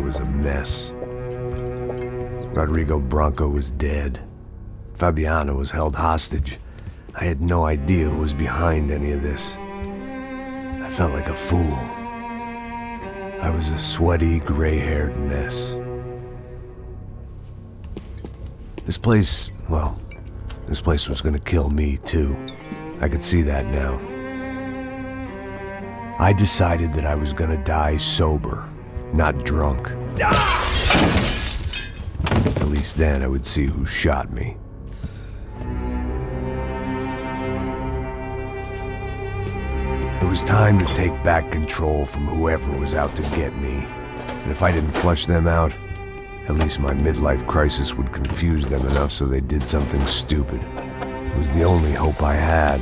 was a mess. Rodrigo Branco was dead. Fabiana was held hostage. I had no idea who was behind any of this. I felt like a fool. I was a sweaty, gray-haired mess. This place was gonna kill me too. I could see that now. I decided that I was gonna die sober, not drunk. At least then I would see who shot me. It was time to take back control from whoever was out to get me. And if I didn't flush them out, at least my midlife crisis would confuse them enough so they did something stupid. It was the only hope I had.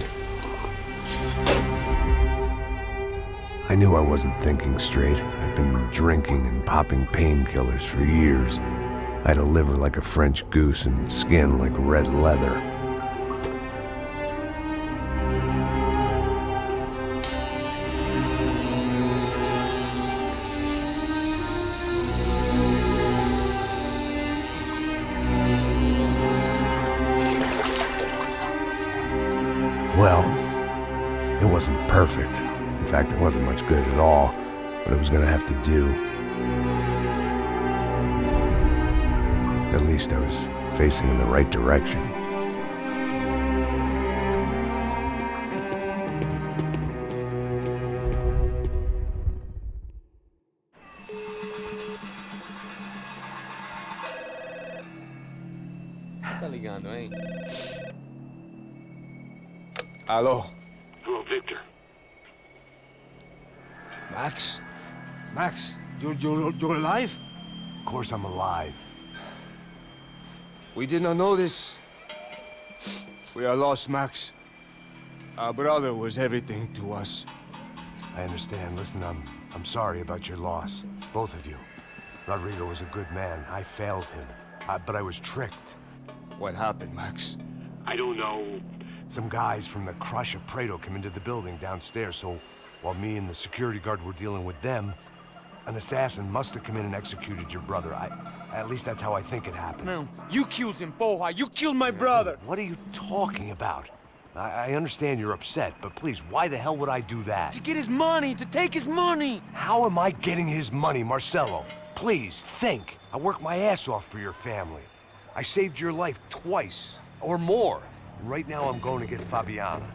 I knew I wasn't thinking straight. I'd been drinking and popping painkillers for years. I had a liver like a French goose and skin like red leather. Well, it wasn't perfect. In fact, it wasn't much good at all, but it was gonna have to do. At least I was facing in the right direction. Tá ligando, hein? Alô? Hello, Victor. Max? Max, you're alive? Of course I'm alive. We did not know this. We are lost, Max. Our brother was everything to us. I understand. Listen, I'm sorry about your loss. Both of you. Rodrigo was a good man. I failed him. But I was tricked. What happened, Max? I don't know. Some guys from the Crush of Prado came into the building downstairs, so while me and the security guard were dealing with them, an assassin must have come in and executed your brother. At least that's how I think it happened. No, you killed him, Porra. You killed my brother. What are you talking about? I understand you're upset, but please, why the hell would I do that? To get his money, to take his money. How am I getting his money, Marcelo? Please, think. I worked my ass off for your family. I saved your life twice, or more. And right now I'm going to get Fabiana.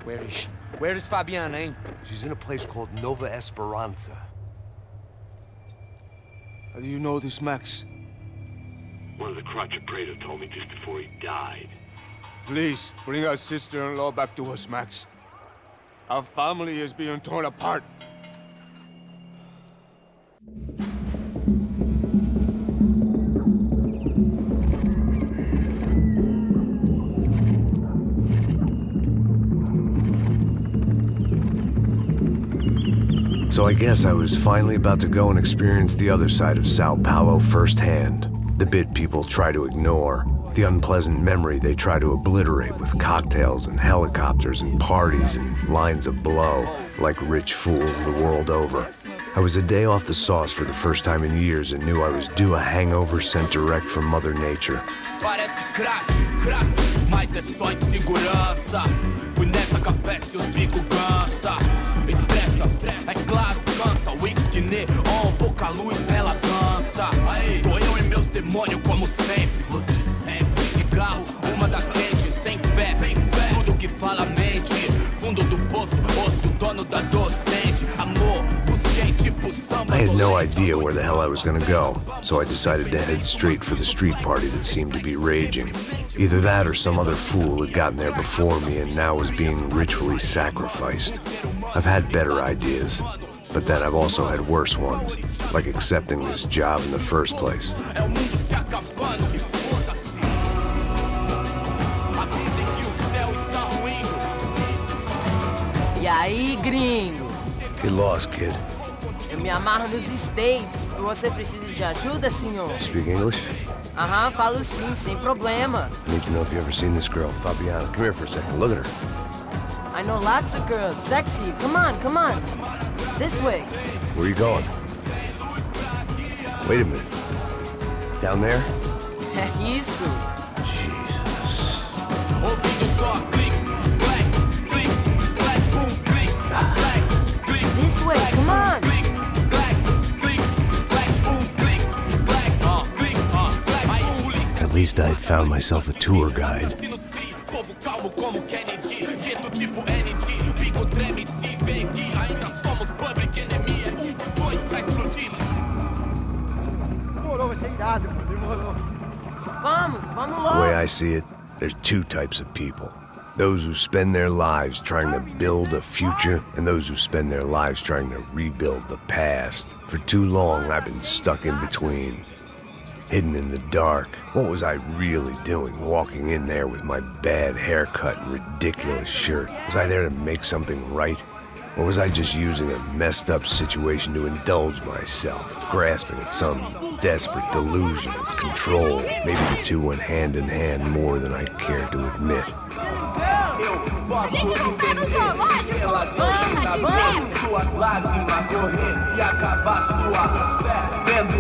Where is she? Where is Fabiana, eh? She's in a place called Nova Esperanza. How do you know this, Max? One of the Crotch of Prado told me just before he died. Please, bring our sister-in-law back to us, Max. Our family is being torn apart. So I guess I was finally about to go and experience the other side of Sao Paulo firsthand. The bit people try to ignore. The unpleasant memory they try to obliterate with cocktails and helicopters and parties and lines of blow, like rich fools the world over. I was a day off the sauce for the first time in years and knew I was due a hangover sent direct from Mother Nature. Parece crack, mas é só insegurança. Fui nessa capeste, os bico cansa. Expressa, é claro, cansa. Whisky neon, pouca luz, ela dança. Tô eu e meus demônios como sempre. Você sempre. Cigarro, uma das lentes, sem fé. Tudo que fala mente. Fundo do poço, osso, dono da docente. Amor, busquei tipo samba. I had no idea where the hell I was gonna go, so I decided to head straight for the street party that seemed to be raging. Either that or some other fool had gotten there before me and now was being ritually sacrificed. I've had better ideas, but then I've also had worse ones, like accepting this job in the first place. E aí, gringo? Get lost, kid. Eu me amarro nos States. Você precisa de ajuda, senhor? Speak English? Aham, falo sim, sem problema. I need to know if you've ever seen this girl, Fabiana. Come here for a second. Look at her. I know lots of girls. Sexy. Come on, come on. This way. Where are you going? Wait a minute. Down there? É isso. Jesus. Ouvindo só clique, clack, clique, clack, boom, clique, clack, clique. This way, come on. Clique, clack, clique, clack, boom, clique, clack, clique, clack. Aí polícia. At least I'd found myself a tour guide. Povo calmo como Kennedy, gueto tipo ND, bico treme se vê que ainda somos public enemy. É 1, 2 pra explodir. Demorou, vai ser irado, mano. Demorou. Vamos The logo. way I see it, there's two types of people. Those who spend their lives trying to build a future, and those who spend their lives trying to rebuild the past. For too long, I've been stuck in between. Hidden in the dark. What was I really doing walking in there with my bad haircut and ridiculous shirt? Was I there to make something right? Or was I just using a messed up situation to indulge myself, grasping at some desperate delusion of control? Maybe the two went hand in hand more than I cared to admit. A gente não tá no zoológico! Vamos! Suas lágrimas correr e acabar sua fé vendo.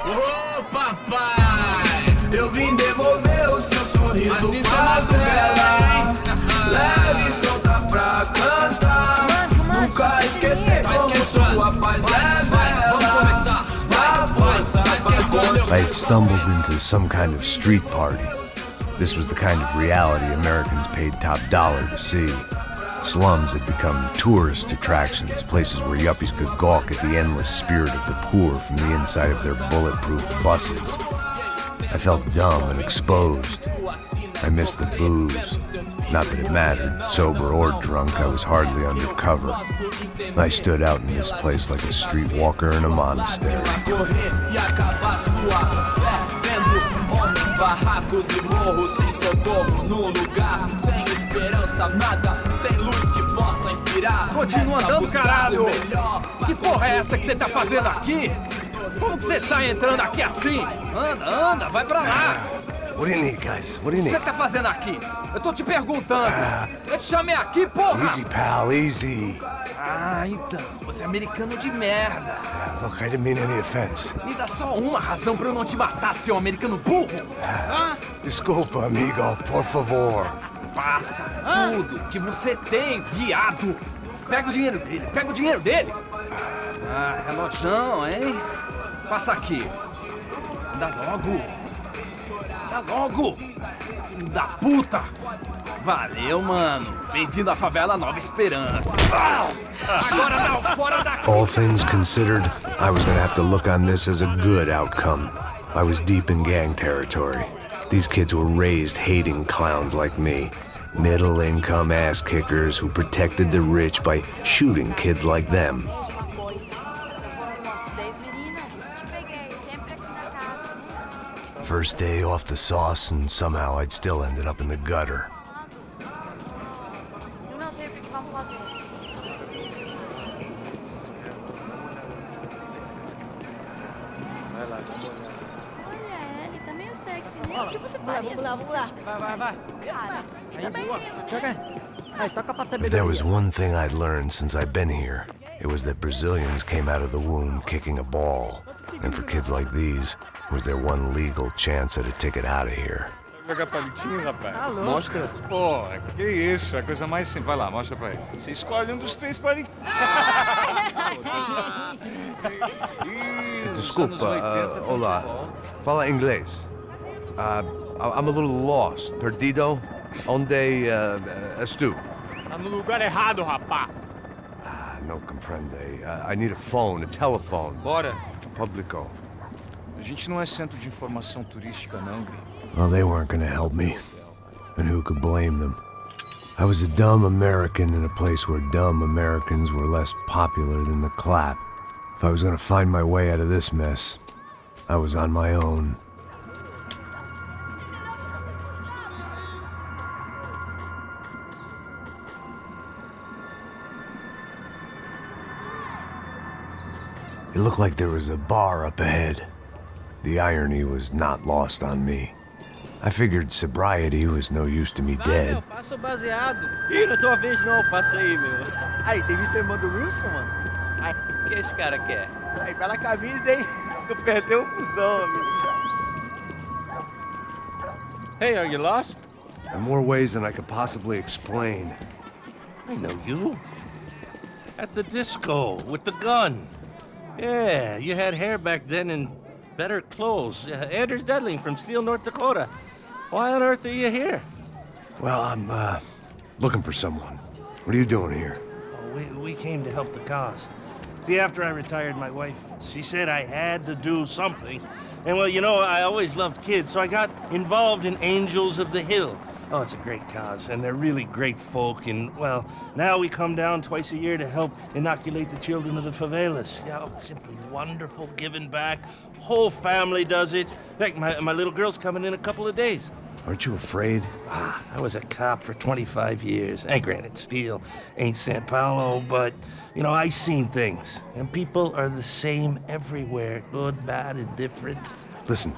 Ô papai, eu vim devolver o seu sorriso pra dela. Leve e solta pra cantar. Nunca esquecer como sua paz é bela. Na força, I had stumbled into some kind of street party. This was the kind of reality Americans paid top dollar to see. Slums had become tourist attractions, places where yuppies could gawk at the endless spirit of the poor from the inside of their bulletproof buses. I felt dumb and exposed. I missed the booze. Not that it mattered, sober or drunk, I was hardly undercover. I stood out in this place like a streetwalker in a monastery. Barracos e morros sem socorro no lugar, sem esperança, nada, sem luz que possa inspirar. Continua andando, caralho! Que porra é essa que você tá fazendo aqui? Como que você sai entrando aqui assim? Anda, vai pra lá! What do you need, guys? What do you O que need? você tá fazendo aqui? Eu tô te perguntando! Eu te chamei aqui, porra! Easy, pal, easy. Ah, então, você é americano de merda! Look, I didn't mean any offense. Me dá só uma razão pra eu não te matar, seu americano burro! Desculpa, amigo, por favor. Passa tudo que você tem, viado! Pega o dinheiro dele! Ah, relojão, hein? Passa aqui! Dá logo! Filho da puta! Valeu, mano! Bem-vindo à favela Nova Esperança! Agora não, fora daqui! All things considered, I was gonna have to look on this as a good outcome. I was deep in gang territory. These kids were raised hating clowns like me. Middle-income ass-kickers who protected the rich by shooting kids like them. First day off the sauce, and somehow I'd still ended up in the gutter. Eu não sei o que vamos fazer. Olha, ele tá meio sexy, né? O que você faria? Vamos lá. Vai. Cara, ele tá bem-vindo, Chega né? aí. Aí, toca pra If saber there was one thing I'd learned since I've been here, it was that Brazilians came out of the womb kicking a ball. And for kids like these, was their one legal chance at a ticket out of here. Jogar palitinho, rapaz? Tá louco. Mostra. Pô, que isso, é a coisa mais simples. Vai lá, mostra pra ele. Você escolhe um dos três palitinhos. Desculpa, olá. Fala inglês. I'm a little lost. Perdido? Onde estou? Tá no lugar errado, rapá. No comprende. I need a phone, a telephone. Bora. Publico. A gente não é centro de informação turística, não, gringo. Well, they weren't gonna help me. And who could blame them? I was a dumb American in a place where dumb Americans were less popular than the clap. If I was gonna find my way out of this mess, I was on my own. It looked like there was a bar up ahead. The irony was not lost on me. I figured sobriety was no use to me dead. Passa o baseado. Ih, não é tua vez não, passa aí, meu. Aí, tem visto a irmã do Wilson, mano? O que esse cara quer? Aí, bela camisa, hein? Tu perdeu o fusão, amigo. Hey, are you lost? In more ways than I could possibly explain. I know you. At the disco, with the gun. Yeah, you had hair back then and better clothes. Anders Dedling from Steele, North Dakota. Why on earth are you here? Well, I'm, looking for someone. What are you doing here? Oh, we came to help the cause. See, after I retired, my wife, she said I had to do something. And well, you know, I always loved kids, so I got involved in Angels of the Hill. Oh, it's a great cause, and they're really great folk, and, well, now we come down twice a year to help inoculate the children of the favelas. Yeah, oh, simply wonderful, giving back. Whole family does it. In fact, my little girl's coming in a couple of days. Aren't you afraid? I was a cop for 25 years. And granted, Steele ain't San Paulo, but, you know, I seen things. And people are the same everywhere, good, bad, indifferent. Listen,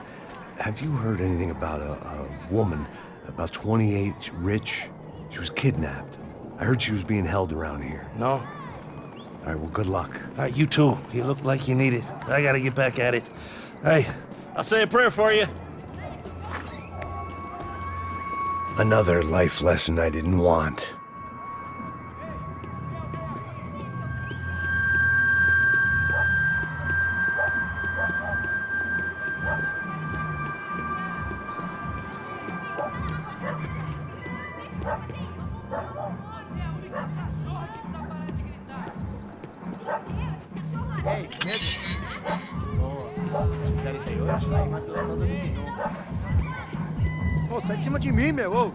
have you heard anything about a woman, about 28, rich? She was kidnapped. I heard she was being held around here. No? All right, well, good luck. All right, you too. You look like you need it. I gotta get back at it. Hey, I'll say a prayer for you. Another life lesson I didn't want. Ei, medo. Boa. Série tem hoje? Aí, mais gostosa do que nunca. Ô, sai de cima de mim, meu, ô.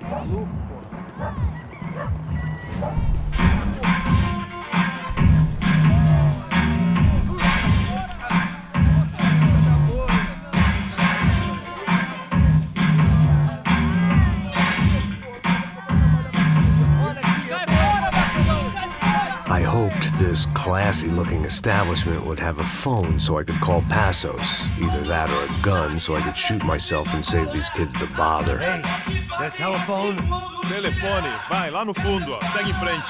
Maluco, pô. I hoped this classy-looking establishment would have a phone so I could call Passos. Either that or a gun so I could shoot myself and save these kids the bother. Hey, that telephone? Telefone, vai, lá no fundo, ó. Segue em frente.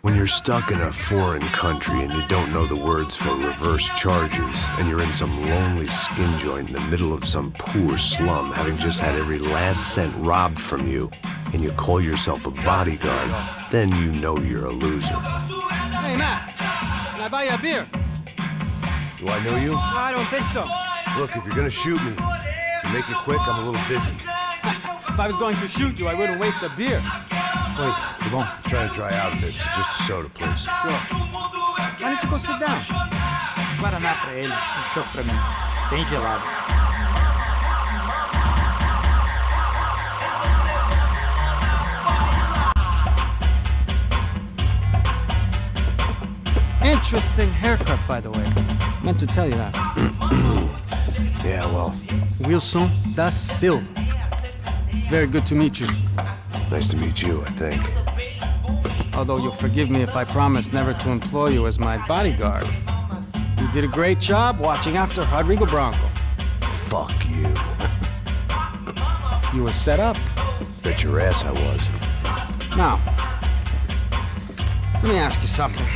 When you're stuck in a foreign country and you don't know the words for reverse charges, and you're in some lonely skin joint in the middle of some poor slum, having just had every last cent robbed from you, and you call yourself a bodyguard, then you know you're a loser. Hey, Matt. Can I buy you a beer? Do I know you? I don't think so. Look, if you're gonna shoot me, to make it quick, I'm a little busy. If I was going to shoot you, I wouldn't waste a beer. Wait, come on. I'm trying to dry out a bit, so just a soda, please. Sure. Why don't you go sit down? Guaraná pra ele, chopp pra mim. Bem gelado. Interesting haircut, by the way. Meant to tell you that. Yeah, well, Wilson da Silva. Very good to meet you. nice to meet you, I think. Although you'll forgive me if I promise never to employ you as my bodyguard. You did a great job watching after Rodrigo Bronco. Fuck you. You were set up. Bet your ass I was. Now, let me ask you something.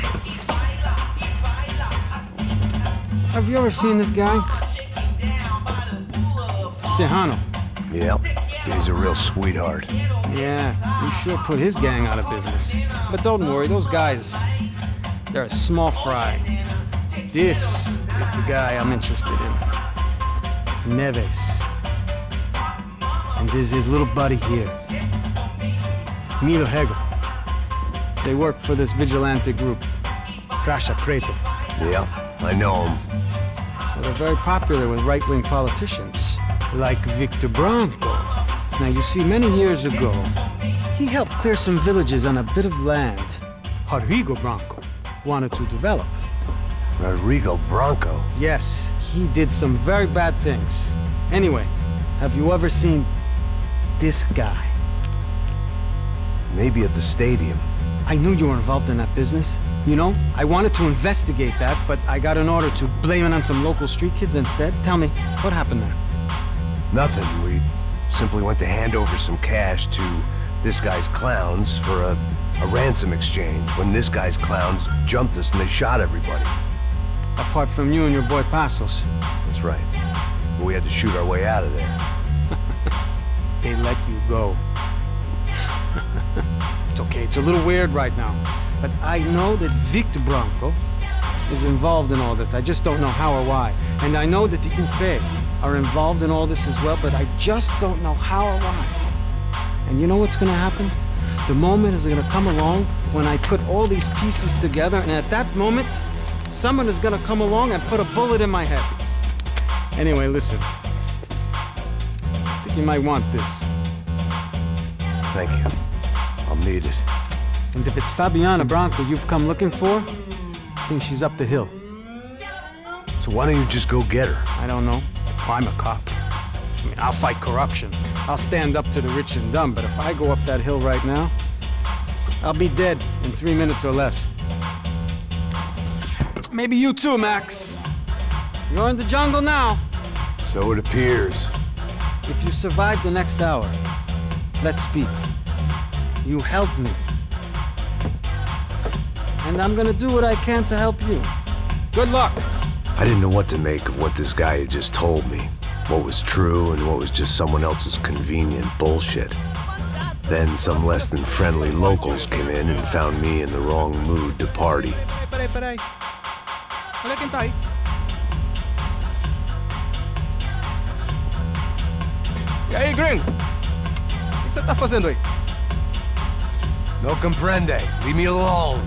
Have you ever seen this guy? Serrano. Yep, he's a real sweetheart. Yeah, you sure put his gang out of business. But don't worry, those guys, they're a small fry. This is the guy I'm interested in. Neves. And this is his little buddy here. Milo Hegel. They work for this vigilante group, Crasha Preto. Yeah, I know him. Well, they're very popular with right-wing politicians, like Victor Bronco. Now, you see, many years ago, he helped clear some villages on a bit of land Rodrigo Bronco wanted to develop. Rodrigo Bronco? Yes, he did some very bad things. Anyway, have you ever seen this guy? Maybe at the stadium. I knew you were involved in that business. You know, I wanted to investigate that, but I got an order to blame it on some local street kids instead. Tell me, what happened there? Nothing. We simply went to hand over some cash to this guy's clowns for a ransom exchange when this guy's clowns jumped us and they shot everybody. Apart from you and your boy Passos. That's right. But we had to shoot our way out of there. They let you go. It's okay, it's a little weird right now. But I know that Victor Branco is involved in all this. I just don't know how or why. And I know that the Ufe are involved in all this as well, but I just don't know how or why. And you know what's gonna happen? The moment is gonna come along when I put all these pieces together, and at that moment, someone is gonna come along and put a bullet in my head. Anyway, listen. I think you might want this. Thank you. I'll need it. And if it's Fabiana Branco you've come looking for, I think she's up the hill. So why don't you just go get her? I don't know. I'm a cop. I mean, I'll fight corruption. I'll stand up to the rich and dumb, but if I go up that hill right now, I'll be dead in 3 minutes or less. Maybe you too, Max. You're in the jungle now. So it appears. If you survive the next hour, let's speak. You help me. And I'm gonna do what I can to help you. Good luck! I didn't know what to make of what this guy had just told me. What was true and what was just someone else's convenient bullshit. Then some less than friendly locals came in and found me in the wrong mood to party. Peraí. Olha quem tá aí. E aí, gringo? O que você tá fazendo aí? No comprende. Leave me alone.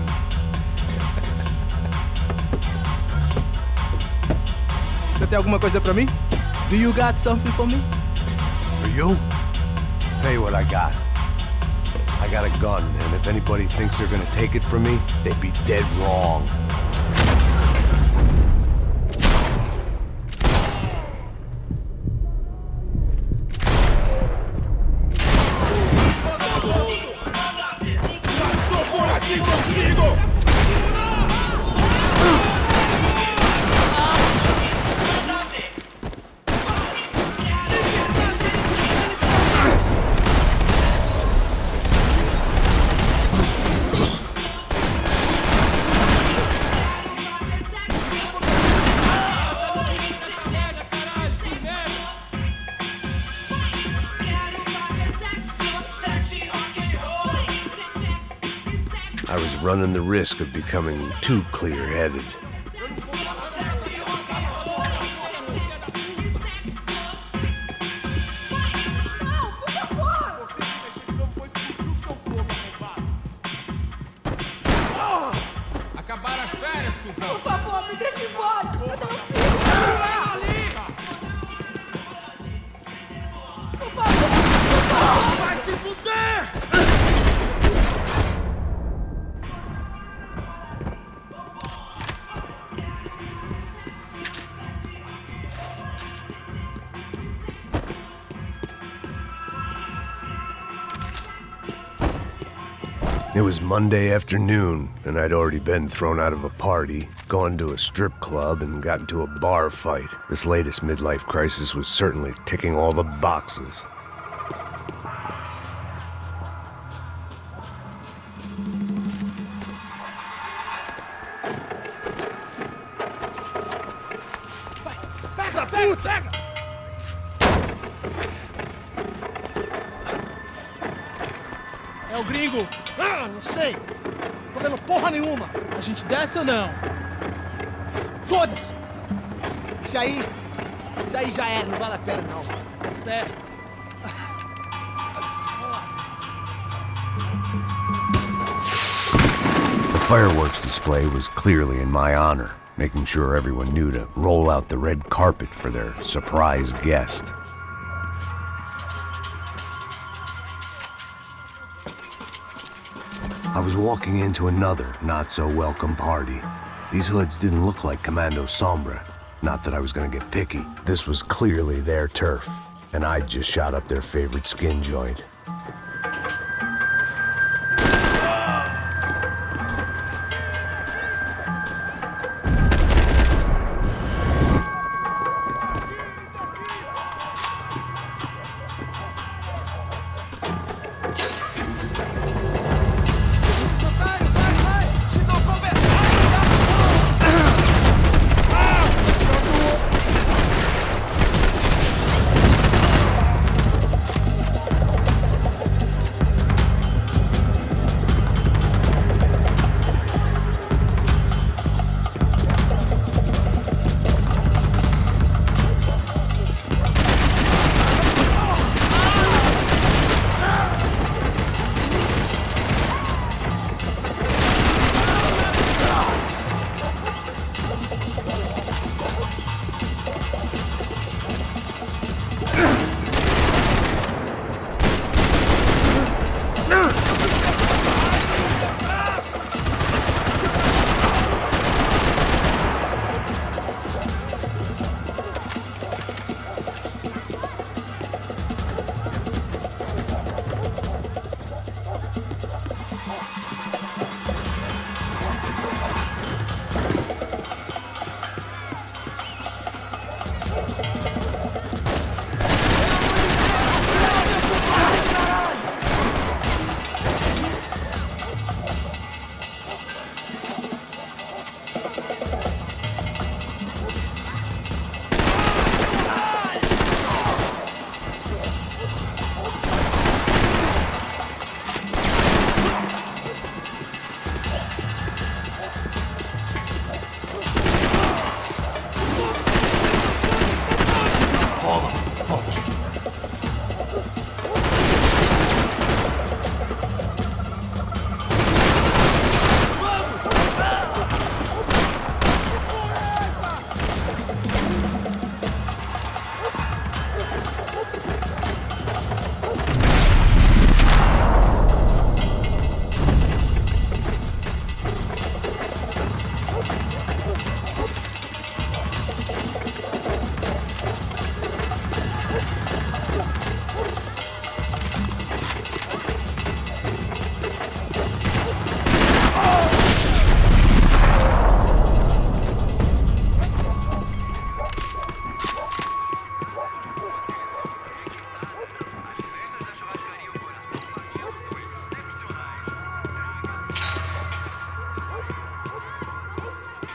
Você tem alguma coisa pra mim? Do you got something for me? For you? Tell you what I got. I got a gun, and if anybody thinks they're gonna take it from me, they'd be dead wrong. I was running the risk of becoming too clear-headed. Acabaram as férias, cuzão. Por favor, me deixa embora. Eu não consigo continuar ali. Por favor. Vai se fuder! It was Monday afternoon, and I'd already been thrown out of a party, gone to a strip club, and got into a bar fight. This latest midlife crisis was certainly ticking all the boxes. Pega! É o gringo! Ah, não sei! Tô vendo porra nenhuma! A gente desce ou não? Foda-se! Isso aí já era, não vale a pena não. Tá certo. The fireworks display was clearly in my honor, making sure everyone knew to roll out the red carpet for their surprise guest. I was walking into another not-so-welcome party. These hoods didn't look like Commando Sombra. Not that I was gonna get picky. This was clearly their turf, and I'd just shot up their favorite skin joint.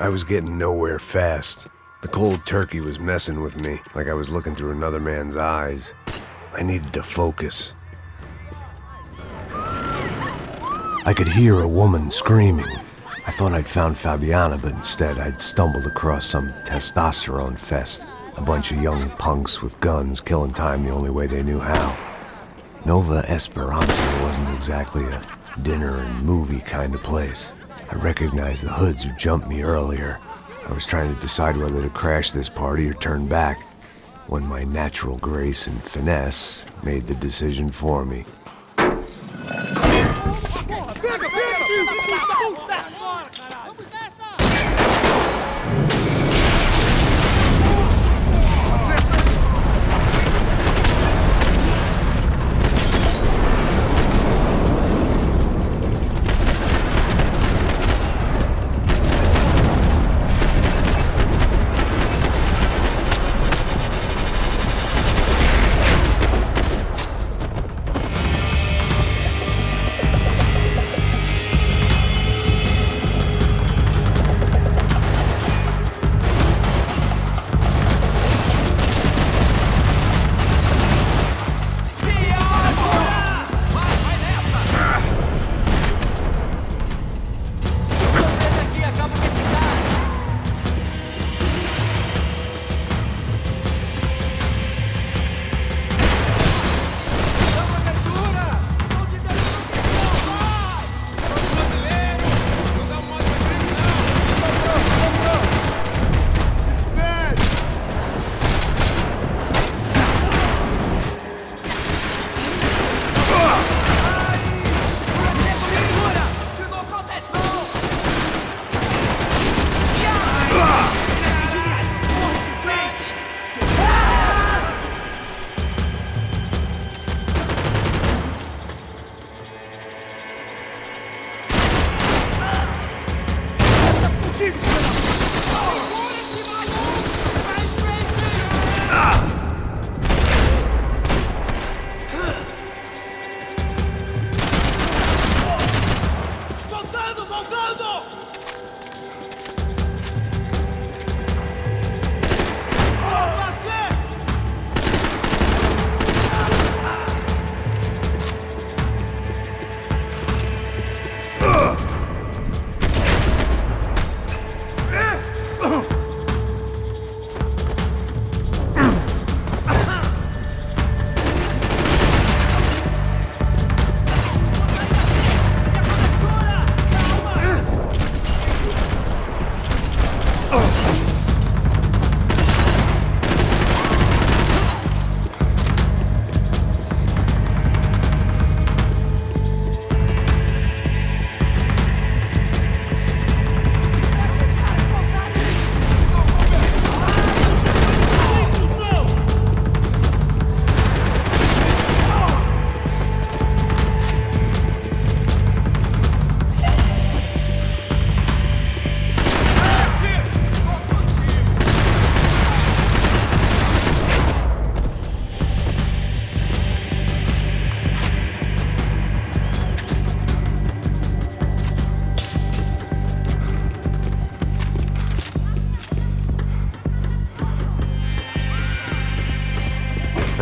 I was getting nowhere fast. The cold turkey was messing with me, like I was looking through another man's eyes. I needed to focus. I could hear a woman screaming. I thought I'd found Fabiana, but instead I'd stumbled across some testosterone fest. A bunch of young punks with guns killing time the only way they knew how. Nova Esperanza wasn't exactly a dinner and movie kind of place. I recognized the hoods who jumped me earlier. I was trying to decide whether to crash this party or turn back, when my natural grace and finesse made the decision for me.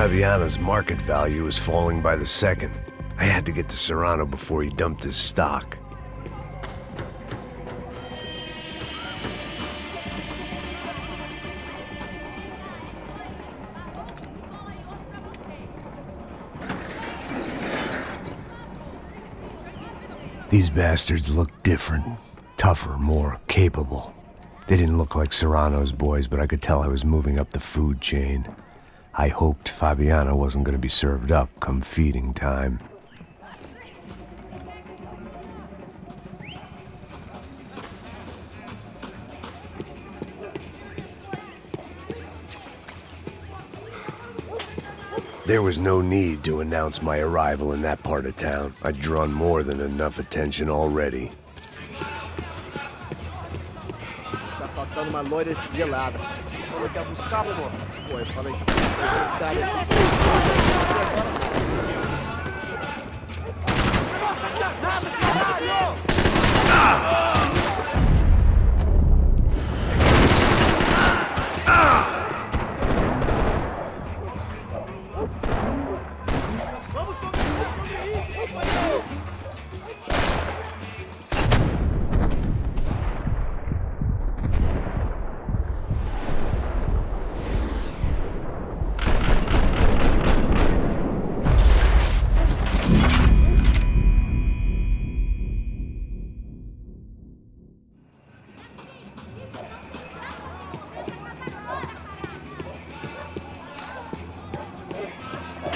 Fabiano's market value was falling by the second. I had to get to Serrano before he dumped his stock. These bastards looked different, tougher, more capable. They didn't look like Serrano's boys, but I could tell I was moving up the food chain. I hoped Fabiano wasn't going to be served up come feeding time. There was no need to announce my arrival in that part of town. I'd drawn more than enough attention already. Tá faltando uma loira gelada. Falou que ia buscar, pô. Pô, eu falei.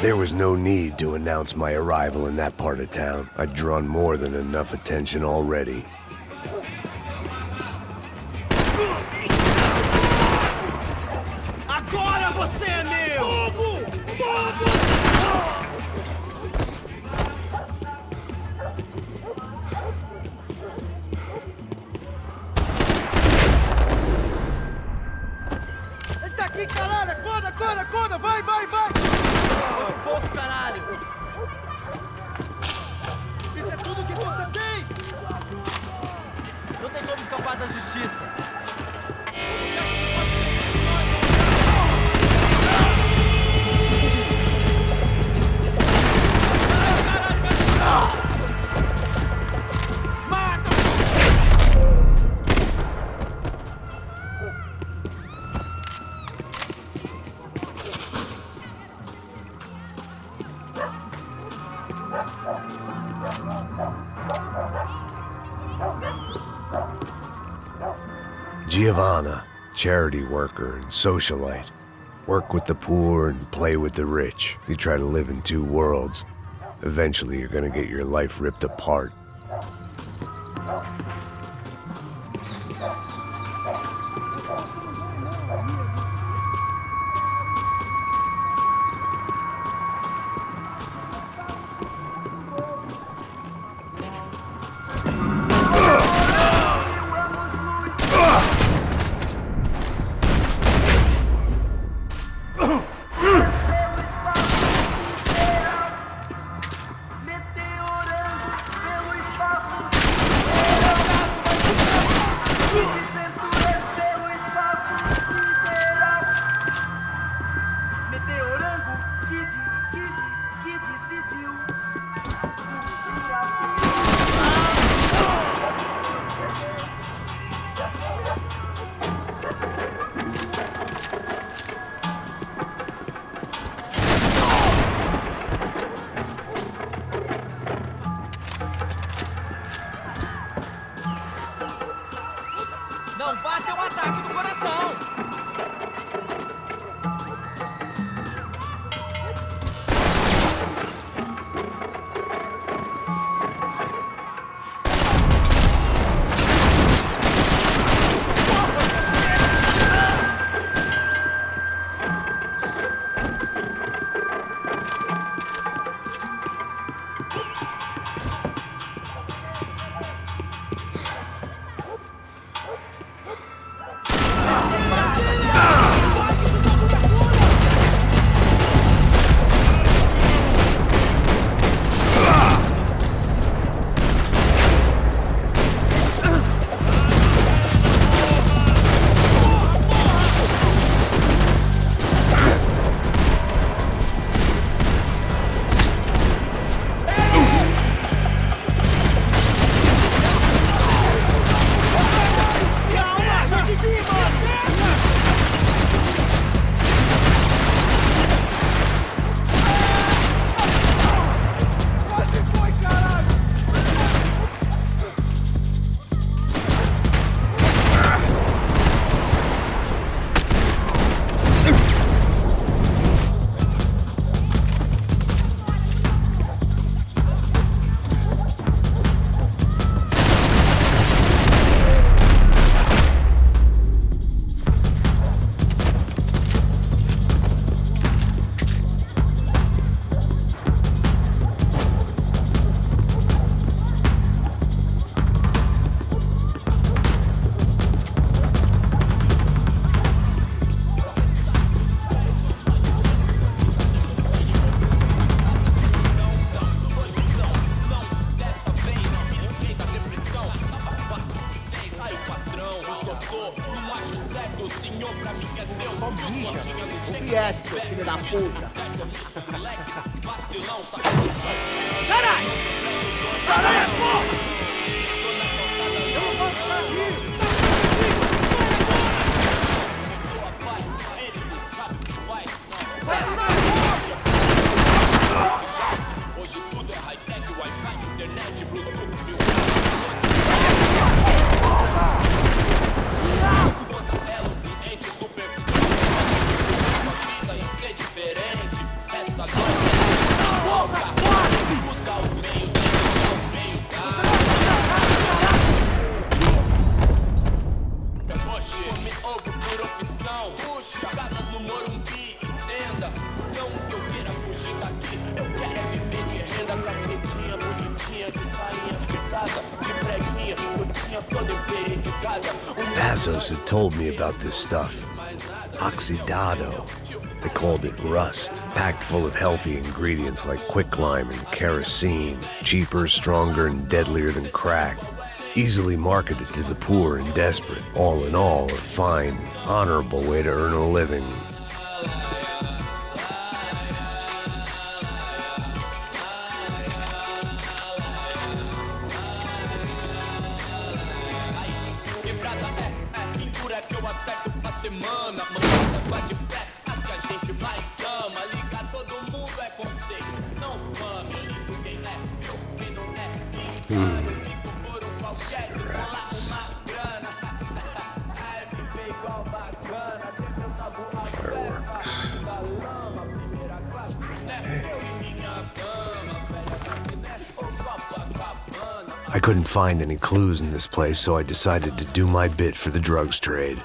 There was no need to announce my arrival in that part of town. I'd drawn more than enough attention already. Agora você é meu! Fogo! Fogo! Ele tá aqui, caralho! Acorda, acorda, acorda! Vai, vai, vai! Pouco, caralho! Isso é tudo que você tem! Não tem como escapar da justiça! Giovanna, charity worker and socialite. Work with the poor and play with the rich. You try to live in two worlds. Eventually you're gonna get your life ripped apart. Não vá ter um ataque do coração! Vai! Só bicha. O viesse, seu filho da puta. Caralho! Caralho, porra! Eu não posso ficar aqui! Hoje tudo é high-tech, Wi-Fi, internet, Bluetooth, mil. Ela, ambiente superficial. Sua vida ia ser diferente. Resta agora. Usar os meios, usar os meios. Come ovo por opção. Jogadas no Morumbi, entenda. Não que eu queira fugir daqui. Eu quero é viver de renda. Cacetinha bonitinha, de sainha picada, de preguinha. Eu tinha todo empenho de casa. Passos had told me about this stuff. Oxidado. They called it rust, packed full of healthy ingredients like quicklime and kerosene, cheaper, stronger, and deadlier than crack. Easily marketed to the poor and desperate. All in all, a fine, honorable way to earn a living. I couldn't find any clues in this place, so I decided to do my bit for the drugs trade.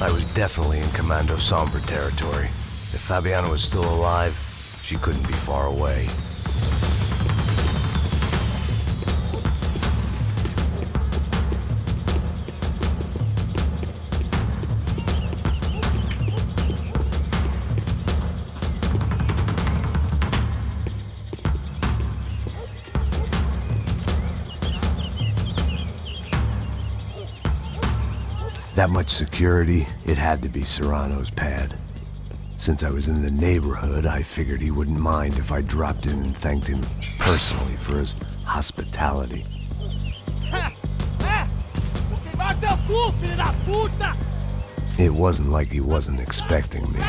I was definitely in Commando Sombra territory. If Fabiana was still alive, she couldn't be far away. That much security, it had to be Serrano's pad. Since I was in the neighborhood, I figured he wouldn't mind if I dropped in and thanked him personally for his hospitality. It wasn't like he wasn't expecting me.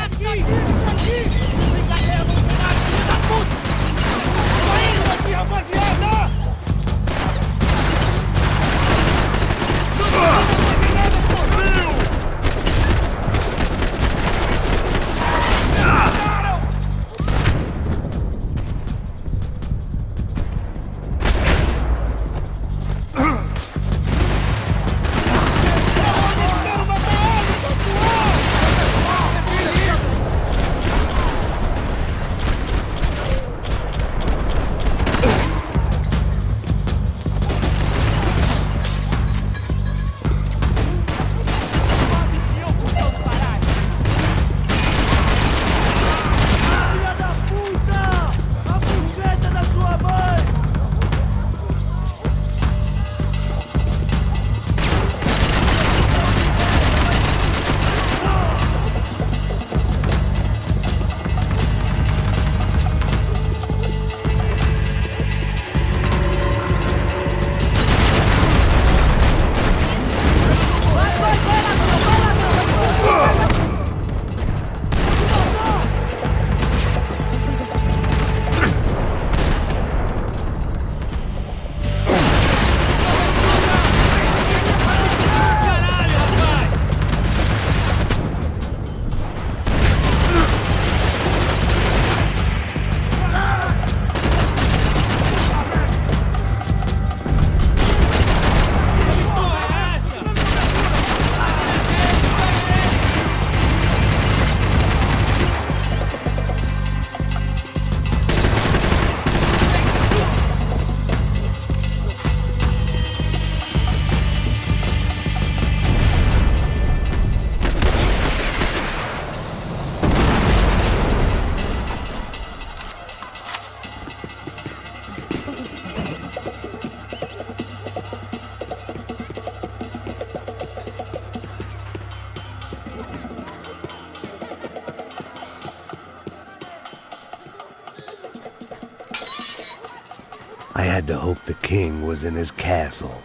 I had to hope the king was in his castle.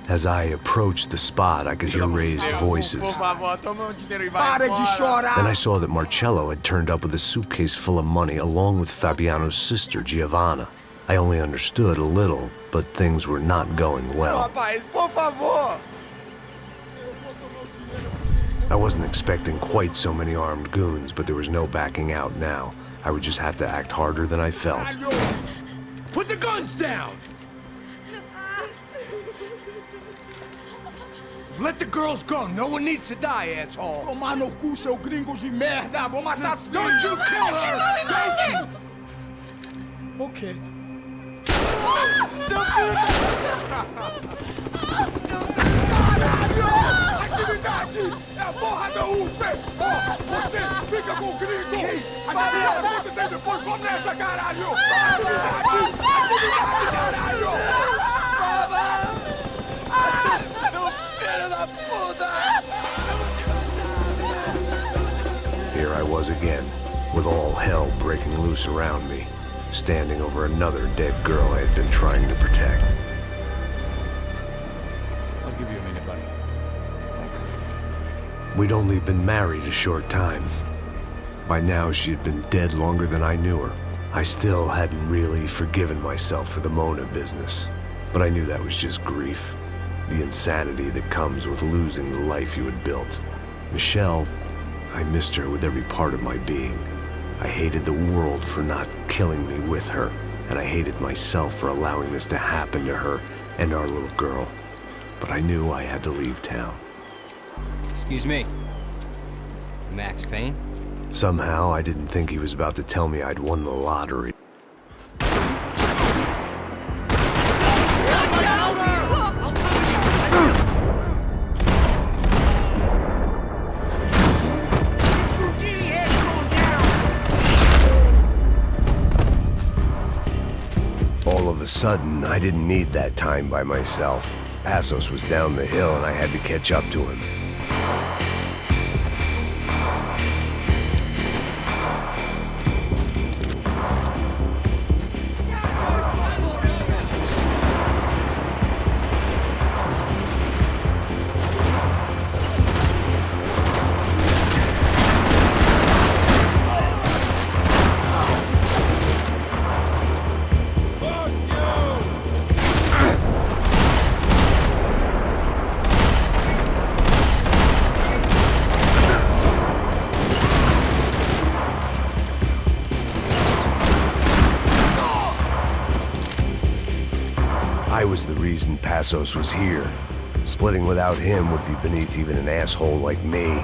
As I approached the spot, I could hear raised voices. Then I saw that Marcello had turned up with a suitcase full of money along with Fabiano's sister, Giovanna. I only understood a little, but things were not going well. I wasn't expecting quite so many armed goons, but there was no backing out now. I would just have to act harder than I felt. Put the guns down! Let the girls go. No one needs to die, asshole. Tomar no cu, seu gringo de merda. Vou matar. Don't you kill her! Don't you? Okay. Atividade! É a porra da UP! Você fica com o gringo! A gente conta tem depois. Vamos nessa, caralho! Atividade! Atividade, caralho! Here I was again, with all hell breaking loose around me, standing over another dead girl I had been trying to protect. I'll give you a minute, buddy. We'd only been married a short time. By now, she had been dead longer than I knew her. I still hadn't really forgiven myself for the Mona business, but I knew that was just grief. The insanity that comes with losing the life you had built. Michelle, I missed her with every part of my being. I hated the world for not killing me with her, and I hated myself for allowing this to happen to her and our little girl. But I knew I had to leave town. Excuse me. Max Payne? Somehow, I didn't think he was about to tell me I'd won the lottery. All of a sudden, I didn't need that time by myself. Passos was down the hill and I had to catch up to him. I was the reason Passos was here. Splitting without him would be beneath even an asshole like me.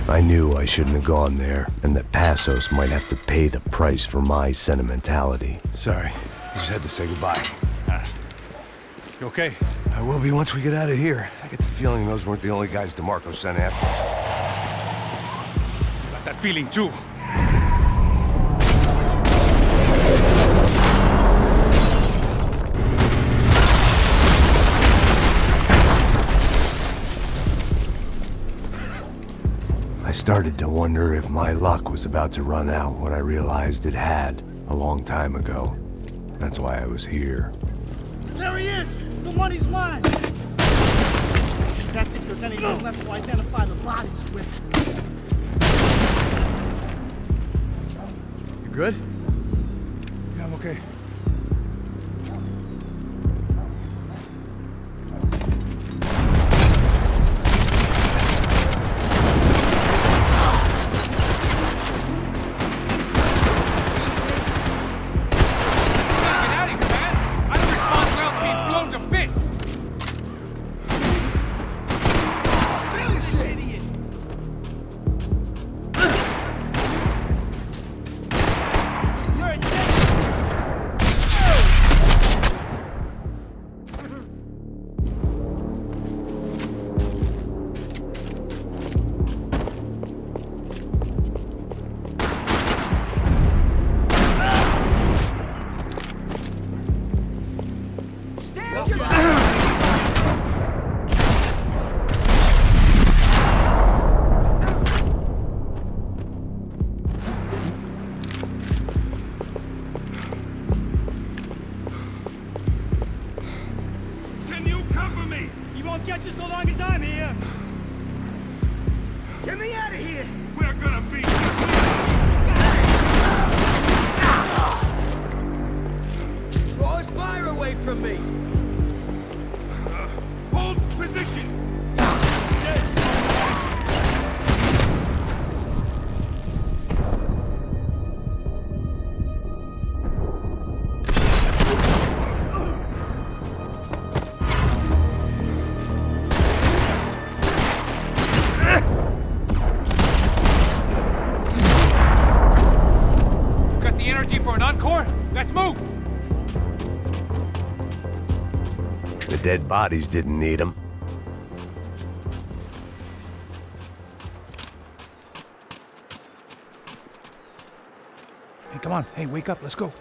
I knew I shouldn't have gone there, and that Passos might have to pay the price for my sentimentality. Sorry, I just had to say goodbye. You okay? I will be once we get out of here. I get the feeling those weren't the only guys DeMarco sent after us. Got that feeling too. I started to wonder if my luck was about to run out when I realized it had a long time ago. That's why I was here. There he is! The money's mine! That's if there's anyone left to identify the bodies with. You good? Yeah, I'm okay. get you so long as I'm here. Get me out of here. We're gonna be. Draw his fire away from me. Hold position. The dead bodies didn't need them. Hey, come on. Hey, wake up. Let's go.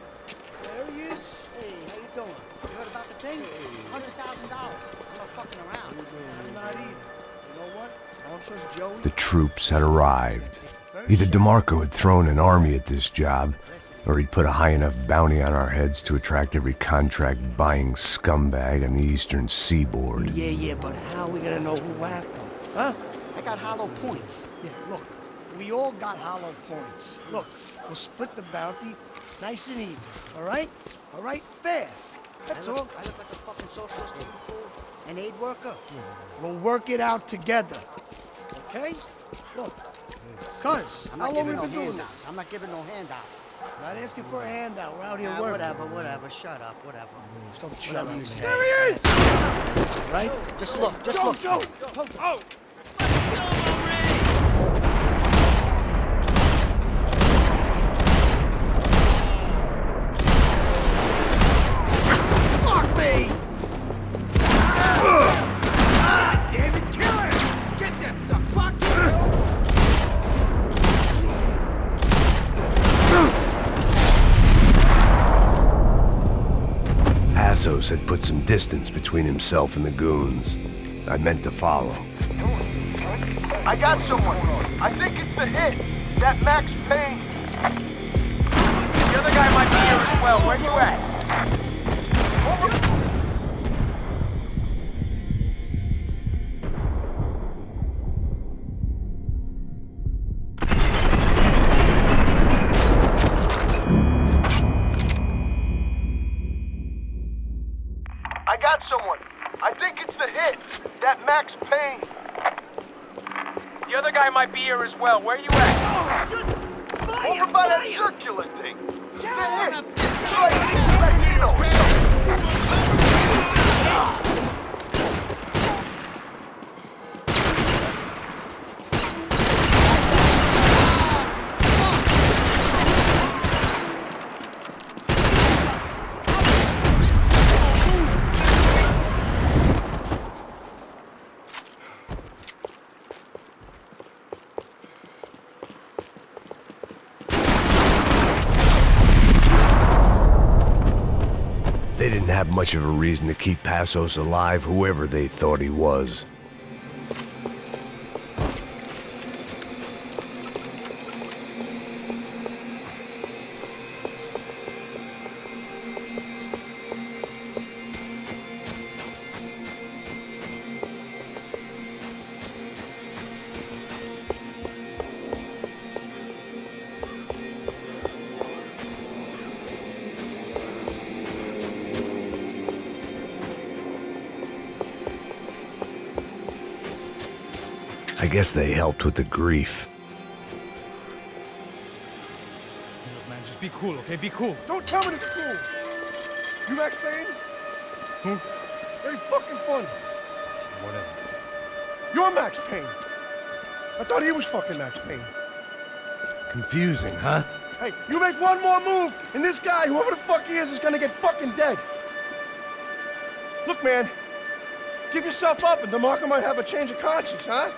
There he is. Hey, how you doing? You heard about the thing? $100,000. I'm not fucking around. I'm not either. You know what? I don't trust Joey. The troops had arrived. Either DeMarco had thrown an army at this job, or he'd put a high enough bounty on our heads to attract every contract-buying scumbag on the eastern seaboard. Yeah, but how are we gonna know who whacked him? Huh? I got hollow points. Yeah, look, we all got hollow points. Look, we'll split the bounty nice and even, all right? All right? Fair. That's all. I look like a fucking socialist, you fool. An aid worker. We'll work it out together, okay? Look, cuz, how long we been doing this? I'm not giving no handouts. Not asking for a handout. We're out here Nah, working. whatever. Shut up, whatever. Don't shut Whatever up, you man. say. There he is! Right? Just look, Joe! Oh! Fuck me! Ah, damn it, kill him! Get that stuff, fuck! Passos had put some distance between himself and the goons. I meant to follow. I got someone. I think it's the hit. That Max Payne. The other guy might be here as well. Where you at? I got someone. I think it's the hit. That Max Payne. The other guy might be here as well. Where you at? Over by that circular thing. The hit. They didn't have much of a reason to keep Passos alive, whoever they thought he was. I guess they helped with the grief. Look, man, just be cool, okay? Be cool. Don't tell me to be cool. You Max Payne? Who? Very fucking funny. Whatever. You're Max Payne. I thought he was fucking Max Payne. Confusing, huh? Hey, you make one more move, and this guy, whoever the fuck he is gonna get fucking dead. Look, man, give yourself up, and DeMarco might have a change of conscience, huh?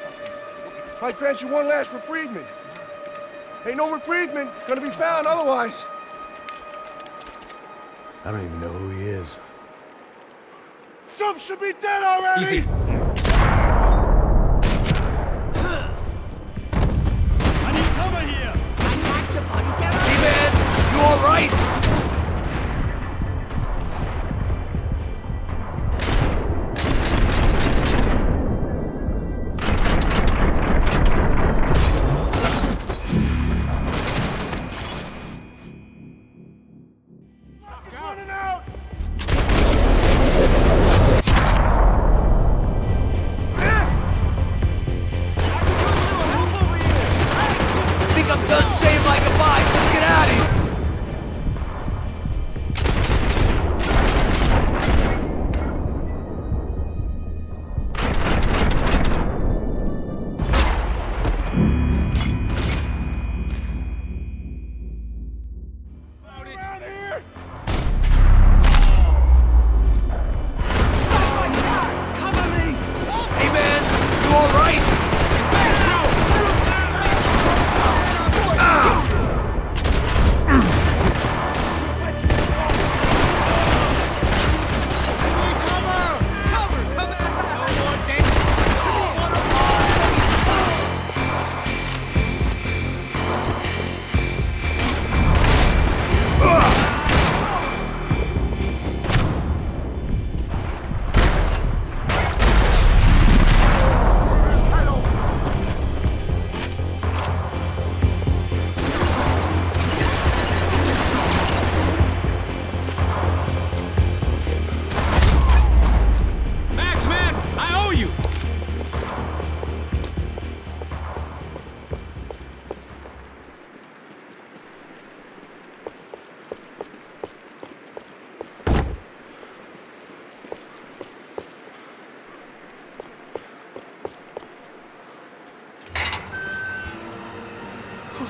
Might grant you one last reprievement. Ain't no reprievement gonna be found otherwise. I don't even know who he is. Jump should be dead already! Easy. I need cover here! I got you, buddy. Get up! Hey, man! You all right?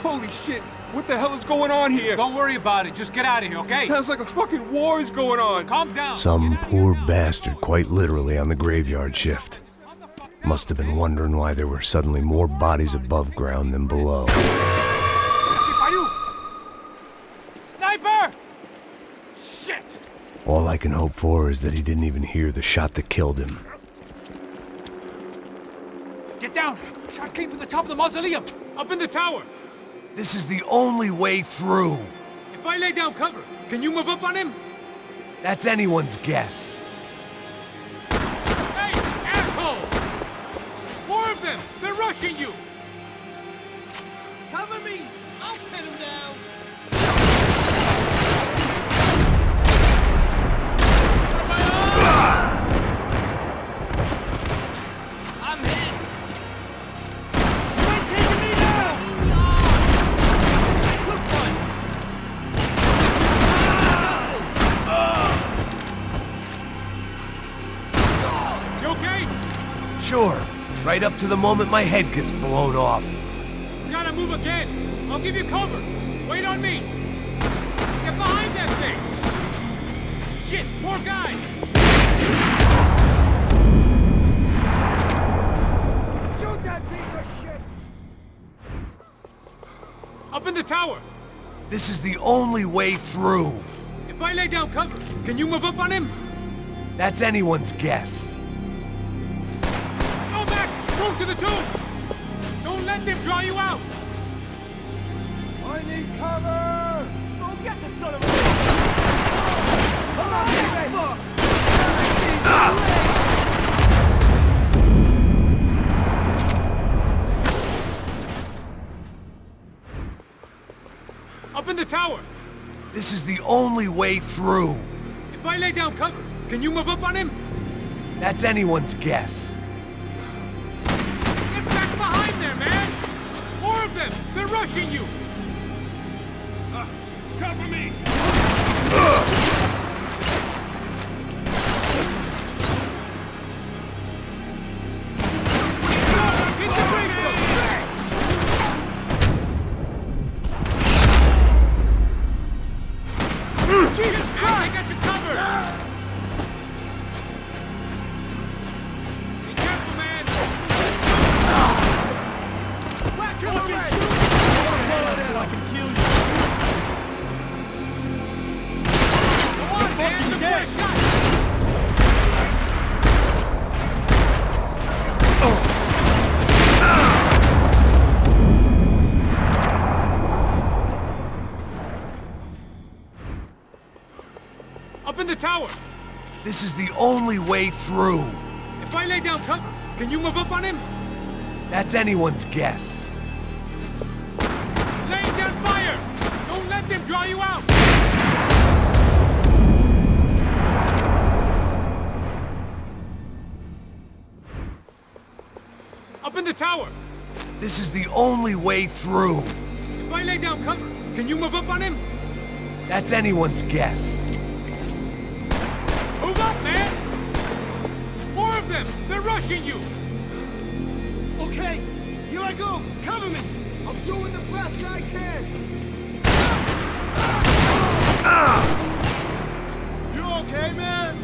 Holy shit! What the hell is going on here? Don't worry about it. Just get out of here, okay? Sounds like a fucking war is going on. Calm down. Some poor bastard quite literally on the graveyard shift. Must have been wondering why there were suddenly more bodies above ground than below. Sniper! Shit! All I can hope for is that he didn't even hear the shot that killed him. Get down! Shot came from the top of the mausoleum! Up in the tower! This is the only way through. If I lay down cover, can you move up on him? That's anyone's guess. Hey, asshole! More of them! They're rushing you! Cover me! I'll pin him down! I'm hit! You're taking me down! I took one! You okay? Sure. Right up to the moment my head gets blown off. You gotta move again. I'll give you cover. Wait on me. Get behind that thing. Shit, more guys. Shoot that piece of shit! Up in the tower. This is the only way through. If I lay down cover, can you move up on him? That's anyone's guess. Go, Max! Move to the tomb! Don't let them draw you out! I need cover! Go get the son of a... Come on, fuck! Up in the tower! This is the only way through. If I lay down cover, can you move up on him? That's anyone's guess. Get back behind there, man! More of them! They're rushing you! Cover me! Hit the gravestone! Jesus Christ! I got you covered! Be careful, man! Whack him already! So I can kill you! Come on, man! Look for a shot! Up in the tower! This is the only way through. If I lay down cover, can you move up on him? That's anyone's guess. Laying down fire! Don't let them draw you out! Up in the tower! This is the only way through. If I lay down cover, can you move up on him? That's anyone's guess. Move up, man! More of them! They're rushing you! Okay, here I go! Cover me! I'm doing the best I can! You okay, man?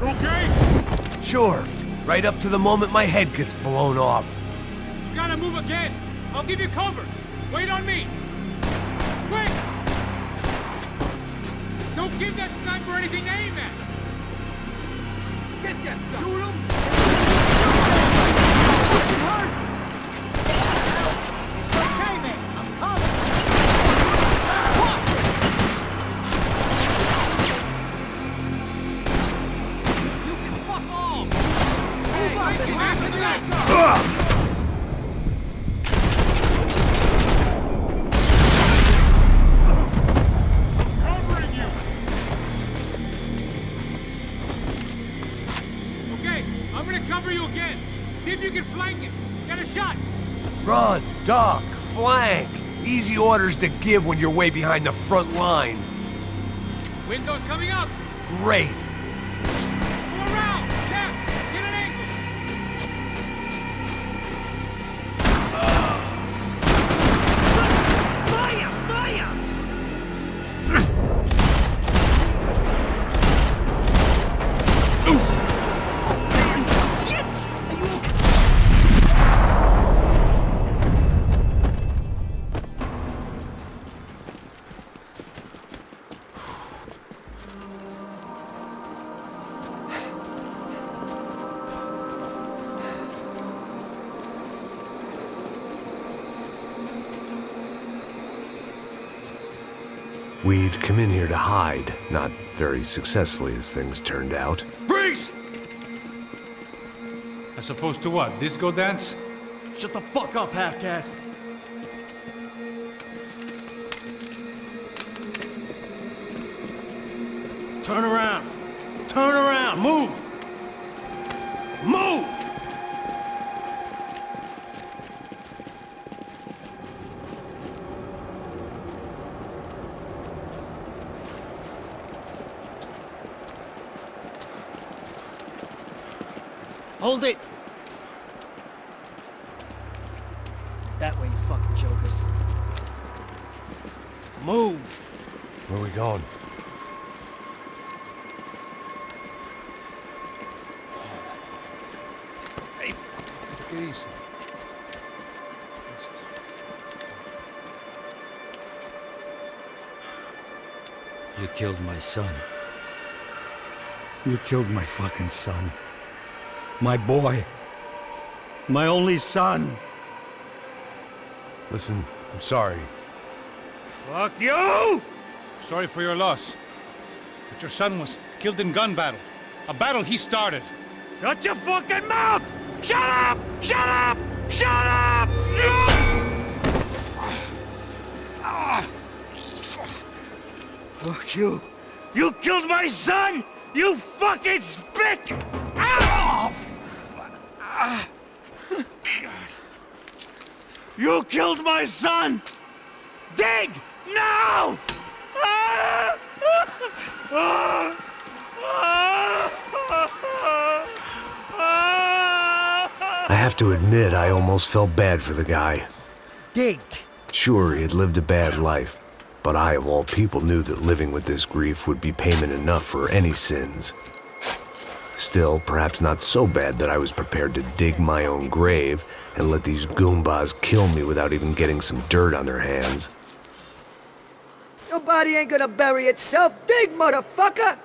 Okay? Sure. Right up to the moment my head gets blown off. You gotta move again! I'll give you cover! Wait on me! Quick! Don't give that sniper anything to aim at! Get that son! Shoot him! It hurts! It's okay, man! I'm coming! You can fuck off! Move up and listen to that gun! Cover you again. See if you can flank him. Get a shot. Run, duck, flank. Easy orders to give when you're way behind the front line. Window's coming up! Great! Go around! Chaps! Get an angle! Fire! Fire! We'd come in here to hide, not very successfully as things turned out. Freeze! As opposed to what? Disco dance? Shut the fuck up, half-caste! Turn around! Turn around! Move! Move! Hold it! That way, you fucking jokers. Move! Where are we going? Hey, take it easy. You killed my son. You killed my fucking son. My boy. My only son. Listen, I'm sorry. Fuck you! Sorry for your loss. But your son was killed in gun battle. A battle he started. Shut your fucking mouth! Shut up! Shut up! Shut up! Fuck you! You killed my son! You fucking spick! You killed my son! Dig! Now! I have to admit, I almost felt bad for the guy. Dig! Sure, he had lived a bad life, but I, of all people, knew that living with this grief would be payment enough for any sins. Still, perhaps not so bad that I was prepared to dig my own grave and let these goombas kill me without even getting some dirt on their hands. Your body ain't gonna bury itself. Dig, motherfucker!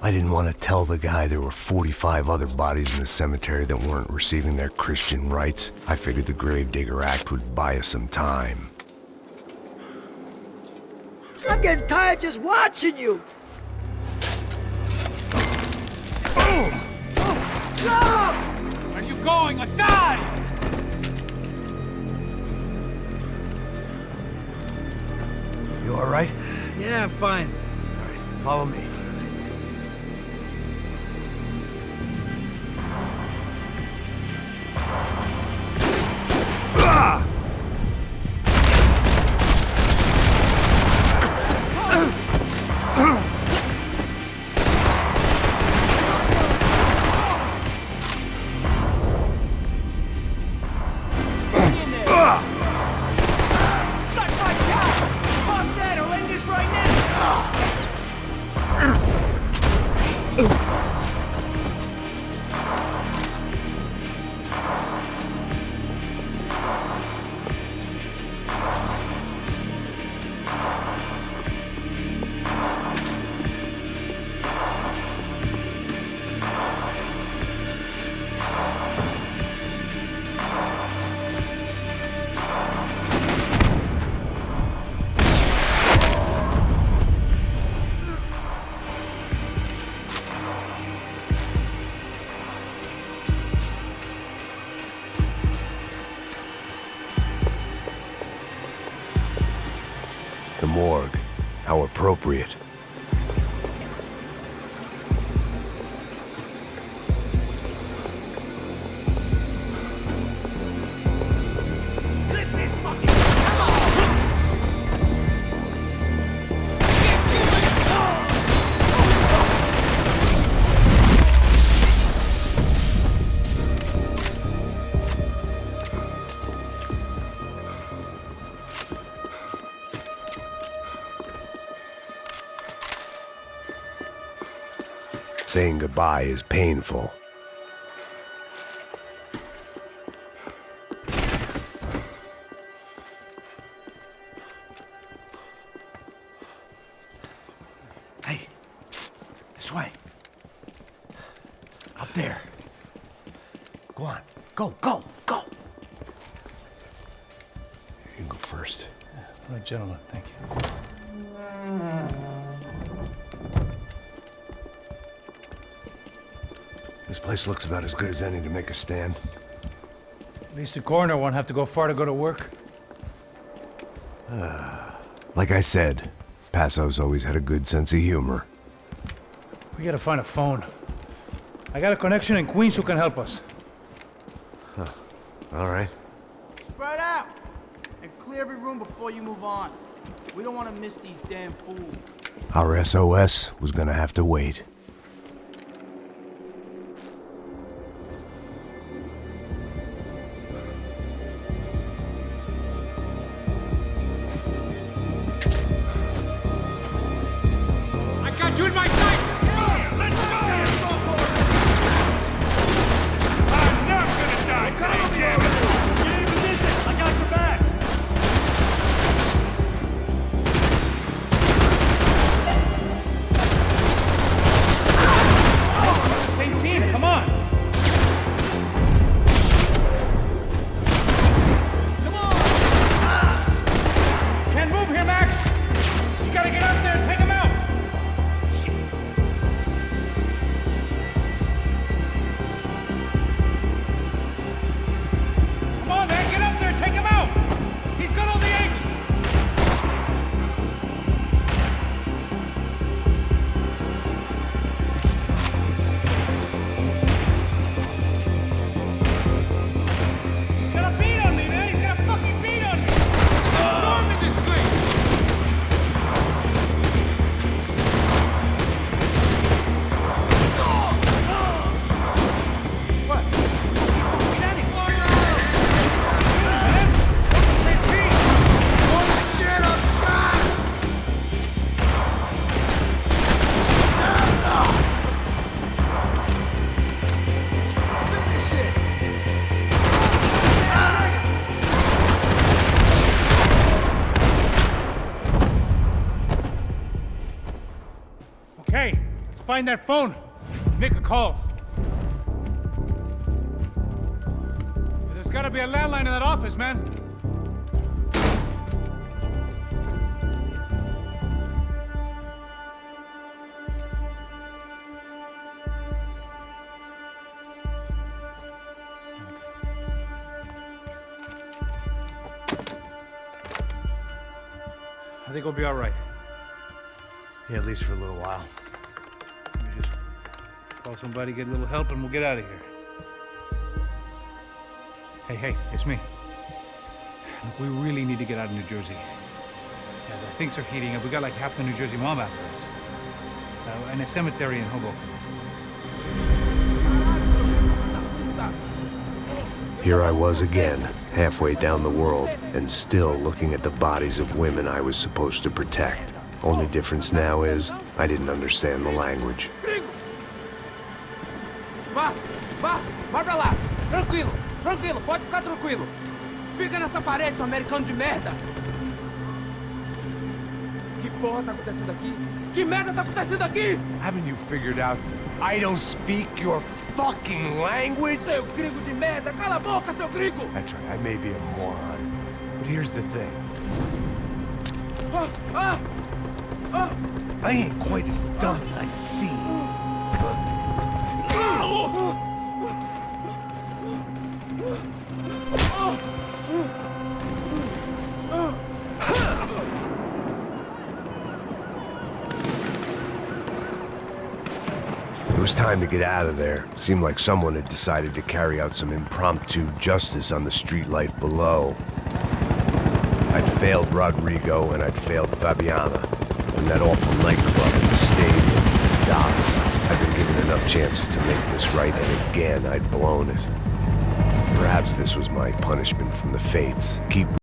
I didn't want to tell the guy there were 45 other bodies in the cemetery that weren't receiving their Christian rites. I figured the Gravedigger Act would buy us some time. I'm getting tired just watching you. Where are you going? Or die! You all right? Yeah, I'm fine. All right, follow me. The morgue. How appropriate. Clip this fucking... Saying goodbye is painful. Hey, psst, this way. Up there. Go on. Go, go, go. You can go first. All right, gentlemen, thank you. This place looks about as good as any to make a stand. At least the coroner won't have to go far to go to work. Like I said, Passo's always had a good sense of humor. We gotta find a phone. I got a connection in Queens who can help us. Huh. All right. Spread out! And clear every room before you move on. We don't want to miss these damn fools. Our SOS was gonna have to wait. I got you in my sights! Let's go! I'm not gonna die! Damn it! Get in position! I got your back! Same team, come on! Come on! Can't move here, Max! You gotta get out there and take him out! Come on, man, get up there, take him out! He's got all the angles! He's got a beat on me, man! He's got a fucking beat on me! Storming this place! Okay, let's find that phone. Make a call. There's gotta be a landline in that office, man. I think we'll be all right. Yeah, at least for a little while. Let me just call somebody, get a little help, and we'll get out of here. Hey, it's me. Look, we really need to get out of New Jersey. Yeah, things are heating up. We got like half the New Jersey mob after us. And a cemetery in Hoboken. Here I was again, halfway down the world, and still looking at the bodies of women I was supposed to protect. Only difference now is, I didn't understand the language. Vai pra lá! Tranquilo, pode ficar tranquilo. Fica nessa parede, seu americano de merda! Que porra tá acontecendo aqui? Que merda tá acontecendo aqui? Haven't you figured out I don't speak your fucking language? Seu gringo de merda! Cala a boca, seu gringo! That's right, I may be a moron, but here's the thing. I ain't quite as dumb as I seem. It was time to get out of there. Seemed like someone had decided to carry out some impromptu justice on the street life below. I'd failed Rodrigo and I'd failed Fabiana. And that awful nightclub, the stadium, the docks. I'd been given enough chances to make this right, and again I'd blown it. Perhaps this was my punishment from the fates. Keep